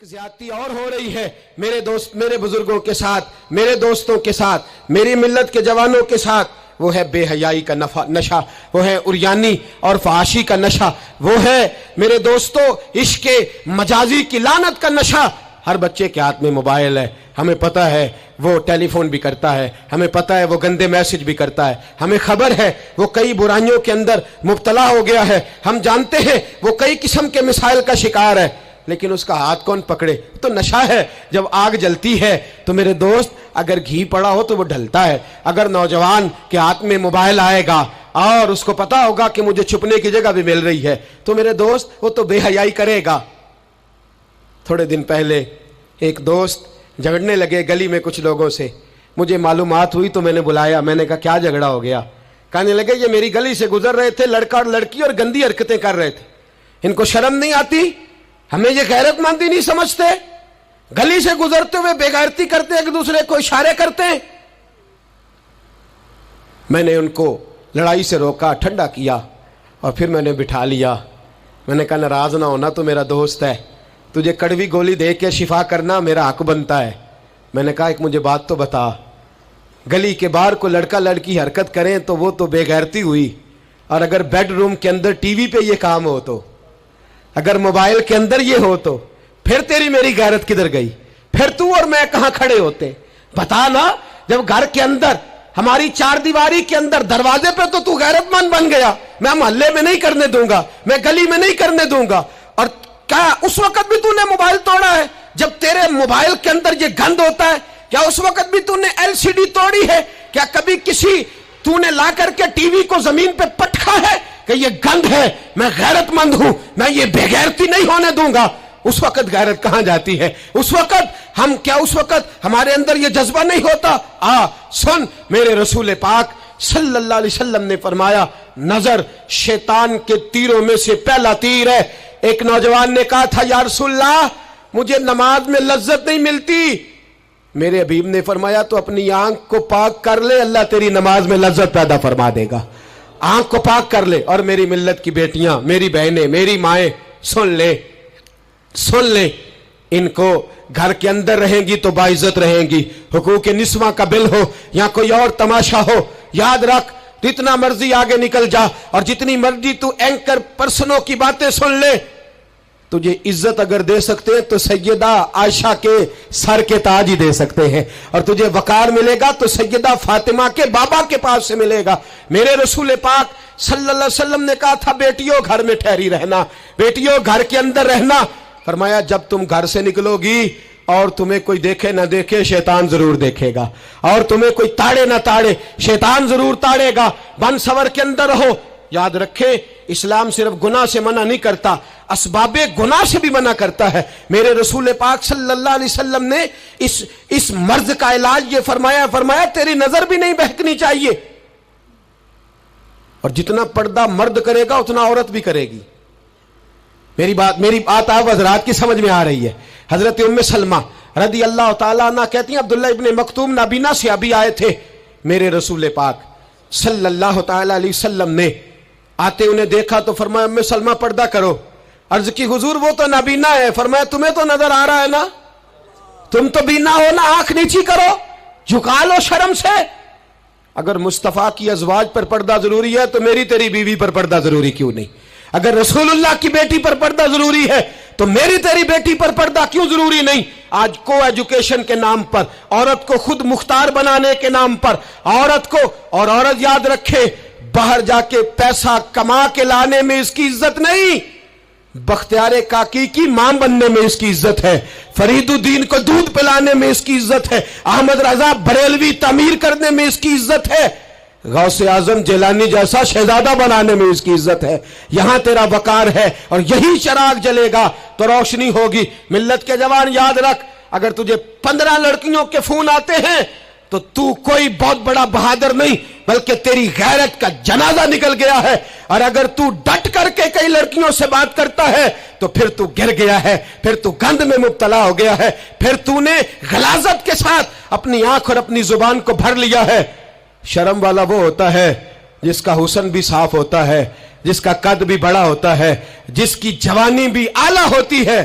ایک زیادتی اور ہو رہی ہے میرے دوست، میرے بزرگوں کے ساتھ، میرے دوستوں کے ساتھ، میری ملت کے جوانوں کے ساتھ، وہ ہے بے حیائی کا نشہ، وہ ہے عریانی اور فحاشی کا نشہ، وہ ہے میرے دوستوں عشق مجازی کی لعنت کا نشہ۔ ہر بچے کے ہاتھ میں موبائل ہے، ہمیں پتہ ہے وہ ٹیلی فون بھی کرتا ہے، ہمیں پتہ ہے وہ گندے میسج بھی کرتا ہے، ہمیں خبر ہے وہ کئی برائیوں کے اندر مبتلا ہو گیا ہے، ہم جانتے ہیں وہ کئی قسم کے مسائل کا شکار ہے، لیکن اس کا ہاتھ کون پکڑے؟ تو نشہ ہے۔ جب آگ جلتی ہے تو میرے دوست اگر گھی پڑا ہو تو وہ ڈھلتا ہے۔ اگر نوجوان کے ہاتھ میں موبائل آئے گا اور اس کو پتا ہوگا کہ مجھے چھپنے کی جگہ بھی مل رہی ہے تو میرے دوست وہ تو بے حیائی کرے گا۔ تھوڑے دن پہلے ایک دوست جھگڑنے لگے گلی میں کچھ لوگوں سے، مجھے معلومات ہوئی تو میں نے بلایا، میں نے کہا کیا جھگڑا ہو گیا؟ کہنے لگے یہ میری گلی سے گزر رہے تھے لڑکا اور لڑکی اور گندی حرکتیں کر رہے تھے، ان کو شرم نہیں آتی؟ ہمیں یہ غیرت مندی نہیں سمجھتے؟ گلی سے گزرتے ہوئے بے غیرتی کرتے ایک دوسرے کو اشارے کرتے ہیں۔ میں نے ان کو لڑائی سے روکا، ٹھنڈا کیا اور پھر میں نے بٹھا لیا۔ میں نے کہا ناراض نہ ہونا، تو میرا دوست ہے، تجھے کڑوی گولی دے کے شفا کرنا میرا حق بنتا ہے۔ میں نے کہا ایک مجھے بات تو بتا، گلی کے باہر کو لڑکا لڑکی حرکت کریں تو وہ تو بے غیرتی ہوئی، اور اگر بیڈ روم کے اندر ٹی وی پہ یہ کام ہو تو، اگر موبائل کے اندر یہ ہو تو پھر تیری میری غیرت کدھر گئی؟ پھر تو اور میں کہاں کھڑے ہوتے؟ بتا نا، جب گھر کے اندر ہماری چار دیواری کے اندر دروازے پہ تو غیرت مند بن گیا، میں محلے میں نہیں کرنے دوں گا، میں گلی میں نہیں کرنے دوں گا، اور کیا اس وقت بھی تو نے موبائل توڑا ہے جب تیرے موبائل کے اندر یہ گند ہوتا ہے؟ کیا اس وقت بھی تو نے ایل سی ڈی توڑی ہے؟ کیا کبھی کسی تو نے لا کر کے ٹی وی کو زمین پہ پٹکا ہے کہ یہ گند ہے، میں غیرت مند ہوں، میں یہ بے غیرتی نہیں ہونے دوں گا؟ اس وقت غیرت کہاں جاتی ہے؟ اس وقت ہم کیا اس وقت ہمارے اندر یہ جذبہ نہیں ہوتا؟ سن، میرے رسول پاک صلی اللہ علیہ وسلم نے فرمایا نظر شیطان کے تیروں میں سے پہلا تیر ہے۔ ایک نوجوان نے کہا تھا یا رسول اللہ مجھے نماز میں لذت نہیں ملتی، میرے حبیب نے فرمایا تو اپنی آنکھ کو پاک کر لے، اللہ تیری نماز میں لذت پیدا فرما دے گا۔ آنکھ کو پاک کر لے۔ اور میری ملت کی بیٹیاں، میری بہنیں، میری مائیں، سن لے، ان کو گھر کے اندر رہیں گی تو باعزت رہیں گی۔ حقوق نسواں کا بل ہو یا کوئی اور تماشا ہو، یاد رکھ جتنا مرضی آگے نکل جا اور جتنی مرضی تو اینکر پرسنوں کی باتیں سن لے، تجھے عزت اگر دے سکتے ہیں تو سیدہ عائشہ کے سر کے تاج ہی دے سکتے ہیں، اور تجھے وقار ملے گا تو سیدہ فاطمہ کے بابا کے پاس سے ملے گا۔ میرے رسول پاک صلی اللہ علیہ وسلم نے کہا تھا بیٹیوں گھر میں ٹھہری رہنا، بیٹیوں گھر کے اندر رہنا۔ فرمایا جب تم گھر سے نکلو گی اور تمہیں کوئی دیکھے نہ دیکھے شیطان ضرور دیکھے گا، اور تمہیں کوئی تاڑے نہ تاڑے شیطان ضرور تاڑے گا۔ بن سور کے اندر رہو۔ یاد رکھے اسلام صرف گناہ سے منع نہیں کرتا، اسباب گناہ سے بھی منع کرتا ہے۔ میرے رسول پاک صلی اللہ علیہ وسلم نے اس مرض کا علاج یہ فرمایا تیری نظر بھی نہیں بہکنی چاہیے، اور جتنا پردہ مرد کرے گا اتنا عورت بھی کرے گی۔ میری بات آپ حضرات کی سمجھ میں آ رہی ہے؟ حضرت ام سلمہ رضی اللہ تعالیٰ عنہ کہتی ہیں عبداللہ ابن مکتوم نابینا سے ابھی آئے تھے، میرے رسول پاک صلی اللہ تعالیٰ علیہ وسلم نے آتے انہیں دیکھا تو فرمایا ام سلمہ پردہ کرو۔ عرض کی حضور وہ تو نابینا ہے۔ فرمایا تمہیں تو نظر آ رہا ہے نا، تم تو بینا ہو نا، آنکھ نیچی کرو، جھکا لو شرم سے۔ اگر مصطفیٰ کی ازواج پر پردہ ضروری ہے تو میری تیری بیوی پر پردہ ضروری کیوں نہیں؟ اگر رسول اللہ کی بیٹی پر پردہ ضروری ہے تو میری تیری بیٹی پر پردہ کیوں ضروری نہیں؟ آج کو ایجوکیشن کے نام پر، عورت کو خود مختار بنانے کے نام پر عورت کو، اور عورت یاد رکھے باہر جا کے پیسہ کما کے لانے میں اس کی عزت نہیں، بختیار کاکی کی ماں بننے میں اس کی عزت ہے، فرید الدین کو دودھ پلانے میں اس کی عزت ہے، احمد رضا بریلوی تعمیر کرنے میں اس کی عزت ہے، غوث اعظم جیلانی جیسا شہزادہ بنانے میں اس کی عزت ہے۔ یہاں تیرا وقار ہے اور یہی چراغ جلے گا تو روشنی ہوگی۔ ملت کے جوان یاد رکھ، اگر تجھے 15 لڑکیوں کے فون آتے ہیں تو کوئی بہت بڑا بہادر نہیں، بلکہ تیری غیرت کا جنازہ نکل گیا ہے، اور اگر تو ڈٹ کر کے کئی لڑکیوں سے بات کرتا ہے تو پھر تو گر گیا ہے، پھر تو گند میں مبتلا ہو گیا ہے، پھر تو نے غلاظت کے ساتھ اپنی آنکھ اور اپنی زبان کو بھر لیا ہے۔ شرم والا وہ ہوتا ہے جس کا حسن بھی صاف ہوتا ہے، جس کا قد بھی بڑا ہوتا ہے، جس کی جوانی بھی اعلیٰ ہوتی ہے،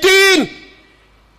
3,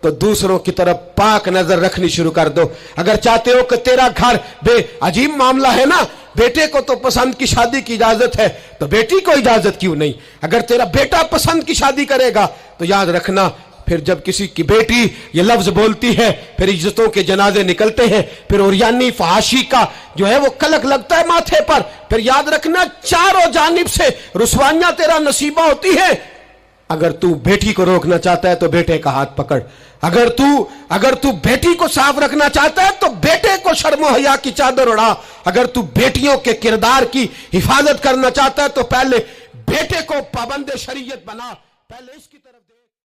تو دوسروں کی طرف پاک نظر رکھنی شروع کر دو. اگر چاہتے ہو کہ تیرا گھر بے عجیب معاملہ ہے نا, بیٹے کو تو پسند کی شادی کی اجازت ہے تو بیٹی کو اجازت کیوں نہیں؟ اگر تیرا بیٹا پسند کی شادی کرے گا تو یاد رکھنا پھر جب کسی کی بیٹی یہ لفظ بولتی ہے پھر عزتوں کے جنازے نکلتے ہیں, پھر اوریانی فحاشی کا جو ہے وہ کلک لگتا ہے ماتھے پر. پھر یاد رکھنا چاروں جانب سے رسوائیاں تیرا نصیبہ ہوتی ہیں. اگر تو بیٹی کو روکنا چاہتا ہے تو بیٹے کا ہاتھ پکڑ. اگر تو بیٹی کو صاف رکھنا چاہتا ہے تو بیٹے کو شرم و حیا کی چادر اڑا. اگر تو بیٹیوں کے کردار کی حفاظت کرنا چاہتا ہے تو پہلے بیٹے کو پابند شریعت بنا, پہلے اس کی طرف